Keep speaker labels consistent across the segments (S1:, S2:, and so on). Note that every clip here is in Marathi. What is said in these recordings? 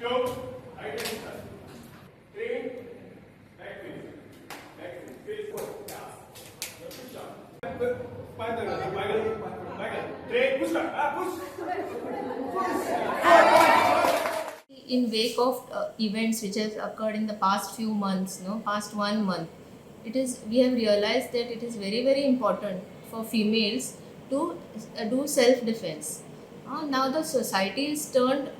S1: In wake of events which has occurred in the past few months, past 1 month, we have realized that it is very important for females to do self defense. Now the society is turned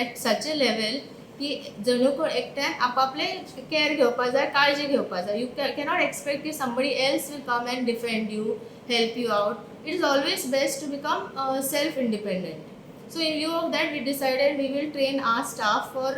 S1: at such a level की जणू कोण एकट्यान आपापले केअर घेवपा जाय, काळजी घेवपा जाय. You cannot expect that somebody else will come and defend you, help you out. It is always best to become self independent. So in view of that, we decided we will train our staff for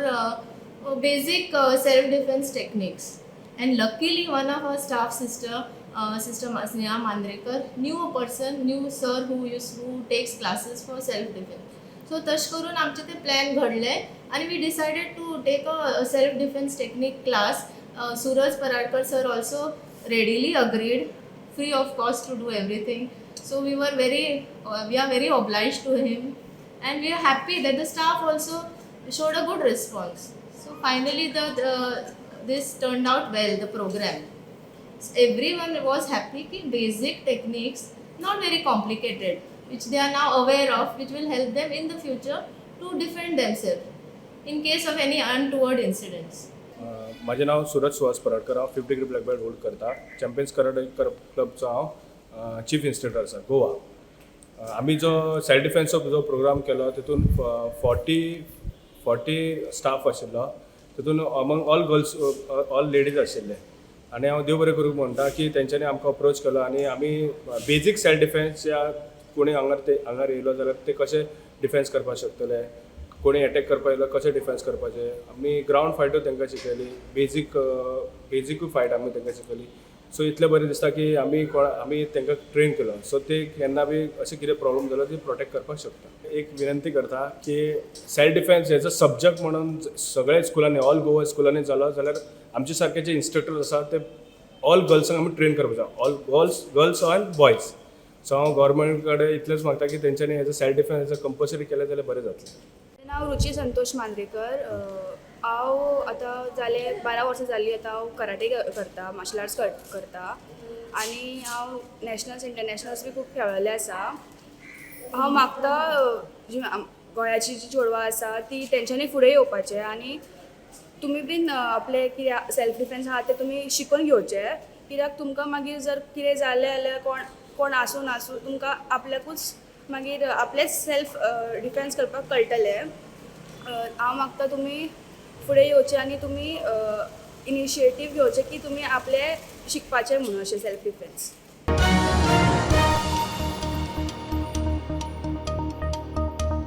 S1: basic self defense techniques. And luckily one of our staff sister Sneha Mandrekar knew sir who takes classes for self defense. So तश करून आमचे ते प्लॅन घडले आणि we decided to take a self defence technique class. Suraj Paradkar sir also readily agreed, free of cost, to do everything. So we are very obliged to him, and we are happy that the staff also showed a good response. So finally this turned out well, the program. Everyone was happy कि basic techniques, not very complicated, which they are now aware of, which will help them in the future to defend themselves in case of any untoward incidents.
S2: माझे नाव सूरज सुहास पराडकर. हांव 50 degree ब्लॅक बेल्ट होल्ड करता. चॅम्पियन्स कराटे क्लबचो हांव चीफ इन्स्ट्रक्टर आसा गोवा. आमी जो सेल्फ डिफेन्सचो जो प्रोग्राम केलो तितून 40 स्टाफ आशिल्लो. तितून अमंग ऑल लेडीज आशिल्ले. आनी हांव देव बरें करूंक म्हणटा की तेंच्यांनी आमकां अप्रोच केलो आनी आमी बेजीक सेल्फ डिफेन्स या कोणी हांगार येयलो जाल्यार ते कशें डिफेन्स करपाक शकतले, कोणी अटॅक करपाक येयलो कशें डिफेन्स करपाचें. आमी ग्रावंड फायटूय तांकां शिकयली, बेजिकूय फायट आमी तांकां शिकयली. सो इतलें बरें दिसता की आमी तांकां ट्रेन केलो. सो ते केन्ना बी अशें कितें प्रॉब्लम जालो ती प्रोटेक्ट करपाक शकता. एक विनंती करता की सेल्फ डिफेन्स हेजो सब्जक्ट म्हणून सगळ्या स्कुलांनी, ऑल गोवा स्कुलांनी जालो जाल्यार आमचे सारके जे इन्स्ट्रक्टर आसा ते ऑल गर्ल्सांक आमी ट्रेन करपाक जाय, all girls end boys. So हांव गव्हर्मेंट कडेन इतलेंच मागता की तेंच्यांनी हेजो सेल्फ डिफेन्स हेजो कंपल्सरी केलें जाल्यार बरें जातलें.
S3: नाव रुची संतोष मांद्रेकर. हांव आतां 12 वर्सां जालीं आतां हांव कराटे करता, मार्शल आर्ट्स करता आनी हांव नॅशनल्स इंटरनॅशनल्स बी खूब खेळिल्लें आसा. हांव मागता जी गोंयाची जी चेडवां आसा ती तेंच्यांनी फुडें येवपाचें आनी तुमी बीन आपले कितें सेल्फ डिफेन्स आहा ते तुमी शिकून घेवचे. कित्याक तुमकां मागीर जर कितें जालें जाल्यार कोण आसूं तुमकां आपल्याकूच मागीर आपलेच सेल्फ डिफेन्स करपाक कळटलें. हांव मागता तुमी फुडें येवचें आनी तुमी इनिशिएटीव घेवचें की तुमी आपले शिकपाचें म्हणून अशें सेल्फ डिफेन्स.